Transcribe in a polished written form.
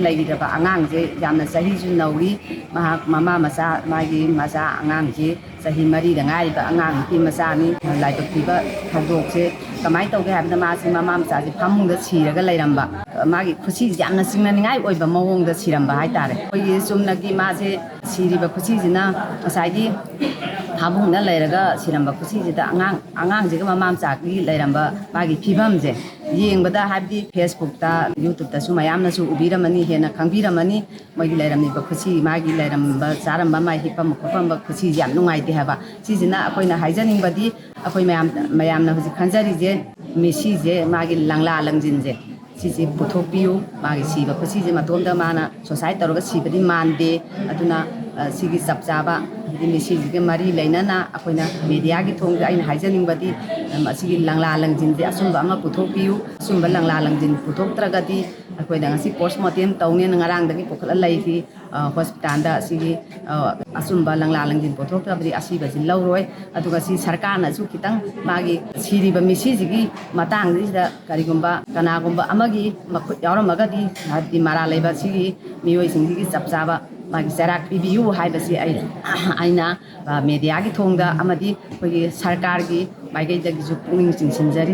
ꯂꯩꯔꯤꯕ ꯑꯉꯥꯡꯁꯦ ꯌꯥꯝꯅ ꯆꯍꯤꯁꯨ ꯅꯧꯔꯤ ꯃꯍꯥꯛ ꯃꯃꯥ ꯃꯆꯥ ꯃꯥꯒꯤ ꯃꯆꯥ ꯑꯉꯥꯡꯁꯤ ꯆꯍꯤ 4ꯗ ꯉꯥꯏꯔꯤꯕ ꯑꯉꯥꯡ ꯅꯨꯄꯤ ꯃꯆꯥꯅꯤ ꯂꯥꯏꯕꯛ ꯊꯤꯕ ꯊꯧꯗꯣꯛꯁꯦ ꯀꯃꯥꯏꯅ ꯇꯧꯒꯦ ꯍꯥꯏꯕꯗ ꯃꯥꯁꯤ ꯃꯃꯥ ꯃꯆꯥꯁꯤ ꯐꯃꯨꯡꯗ ꯁꯤꯔꯒ ꯂꯩꯔꯝꯕ ꯃꯥꯒꯤ ꯈꯨꯠꯁꯤꯁꯤ ꯌꯥꯝꯅ ꯆꯤꯡꯅꯅꯤꯡꯉꯥꯏ ꯑꯣꯏꯕ ꯃꯑꯣꯡꯗ ꯁꯤꯔꯝꯕ ꯍꯥꯏꯇꯥꯔꯦ ꯑꯩꯈꯣꯏꯒꯤ ꯆꯨꯝꯅꯒꯤ ꯃꯥꯁꯦ ꯁꯤꯔꯤꯕ ꯈꯨꯠꯁꯤꯁꯤꯅ ꯉꯁꯥꯏꯒꯤ ꯐꯃꯨꯡꯗ ꯂꯩꯔꯒ ꯁꯤꯔꯝꯕ ꯈꯨꯠꯁꯤꯁꯤꯗ ꯑꯉꯥꯡꯁꯤꯒ ꯃꯃꯥ ꯃꯆꯥꯒꯤ ꯂꯩꯔꯝꯕ ꯃꯥꯒꯤ ꯐꯤꯕꯝꯁꯦ ꯌꯦꯡꯕꯗ ꯍꯥꯏꯕꯗꯤ ꯐꯦꯁꯕꯨꯛꯇ ꯌꯨꯇꯨꯕꯇꯁꯨ ꯃꯌꯥꯝꯅꯁꯨ ꯎꯕꯤꯔꯝꯃꯅꯤ ꯍꯦꯟꯅ ꯈꯪꯕꯤꯔꯝꯃꯅꯤ ꯃꯣꯏꯒꯤ ꯂꯩꯔꯝꯃꯤꯕ ꯈꯨꯠꯁꯤ ꯃꯥꯒꯤ ꯂꯩꯔꯝꯕ ꯆꯥꯔꯝꯕ ꯃꯥꯒꯤ ꯍꯤꯞꯄꯝꯕ ꯈꯣꯠꯄꯝꯕ ꯈꯨꯠꯁꯤꯁꯦ ꯌꯥꯝ ꯅꯨꯡꯉꯥꯏꯇꯦ ꯍꯥꯏꯕ ꯁꯤꯁꯤꯅ ꯑꯩꯈꯣꯏꯅ ꯍꯥꯏꯖꯅꯤꯡꯕꯗꯤ ꯑꯩꯈꯣꯏ ꯃꯌꯥꯝꯅ ꯍꯧꯖꯤꯛ ꯈꯟꯖꯔꯤꯁꯦ ꯃꯦꯁꯤꯁꯦ ꯃꯥꯒꯤ ꯂꯪꯂꯥ ꯂꯪꯖꯤꯟꯁꯦ ꯁꯤꯁꯦ ꯄꯨꯊꯣꯛꯄꯤꯌꯨ ꯃꯥꯒꯤ ꯁꯤꯕ ꯈꯨꯠꯁꯤꯁꯦ ꯃꯇꯣꯝꯗ ꯃꯥꯅ ꯁꯨꯁꯥꯏꯠ ꯇꯧꯔꯒ ꯁꯤꯕꯗꯤ ꯃꯥꯟꯗꯦ ꯑꯗꯨꯅ ꯁꯤꯒꯤ ꯆꯞ ꯆꯥꯕ ꯃꯦꯁꯤꯁꯤꯒ ꯃꯔꯤ ꯂꯩꯅꯅ ꯑꯩꯈꯣꯏꯅ ꯃꯦꯗꯤꯌꯥꯒꯤ ꯊꯣꯡꯗ ꯑꯩꯅ ꯍꯥꯏꯖꯅꯤꯡꯕꯗꯤ ꯑꯁꯤꯒꯤ ꯂꯪꯂꯥ ꯂꯪꯖꯤꯟꯁꯦ ꯑꯆꯨꯝꯕ ꯑꯃ ꯄꯨꯊꯣꯛꯄꯤꯌꯨ ꯑꯆꯨꯝꯕ ꯂꯪꯂꯥ ꯂꯪꯖꯤꯟ ꯄꯨꯊꯣꯛꯇ꯭ꯔꯒꯗꯤ ꯑꯩꯈꯣꯏꯅ ꯉꯁꯤ ꯄꯣꯁꯃꯣꯔꯇꯦꯝ ꯇꯧꯅꯦꯅ ꯉꯔꯥꯡꯗꯒꯤ ꯄꯨꯈꯠꯂ ꯂꯩꯈꯤ ꯍꯣꯁꯄꯤꯇꯥꯜꯗ ꯑꯁꯤꯒꯤ ꯑꯆꯨꯝꯕ ꯂꯪꯂꯥ ꯂꯪꯖꯤꯟ ꯄꯨꯊꯣꯛꯇ꯭ꯔꯕꯗꯤ ꯑꯁꯤꯕꯁꯤ ꯂꯧꯔꯣꯏ ꯑꯗꯨꯒ ꯁꯤ ꯁꯔꯀꯥꯔꯅꯁꯨ ꯈꯤꯇꯪ ꯃꯥꯒꯤ ꯁꯤꯔꯤꯕ ꯃꯦꯁꯤꯁꯤꯒꯤ ꯃꯇꯥꯡꯁꯤꯗ ꯀꯔꯤꯒꯨꯝꯕ ꯀꯅꯥꯒꯨꯝꯕ ꯑꯃꯒꯤ ꯃꯈꯨꯠ ꯌꯥꯎꯔꯝꯃꯒꯗꯤ ꯍꯥꯏꯕꯗꯤ ꯃꯔꯥꯜ ꯂꯩꯕ ꯁꯤꯒꯤ ꯃꯤꯑꯣꯏꯁꯤꯡꯁꯤꯒꯤ ꯆꯞ ꯆꯥꯕ ꯃꯥꯒꯤ ꯆꯩꯔꯥꯛ ꯄꯤꯕꯤꯌꯨ ꯍꯥꯏꯕꯁꯤ ꯑꯩꯅ ꯃꯦꯗꯤꯌꯥꯒꯤ ꯊꯣꯡꯗ ꯑꯃꯗꯤ ꯑꯩꯈꯣꯏꯒꯤ ꯁꯔꯀꯥꯔꯒꯤ ꯃꯥꯏꯀꯩꯗꯒꯤꯁꯨ ꯄꯨꯛꯅꯤꯡ ꯆꯤꯡꯁꯤꯟꯖꯔꯤ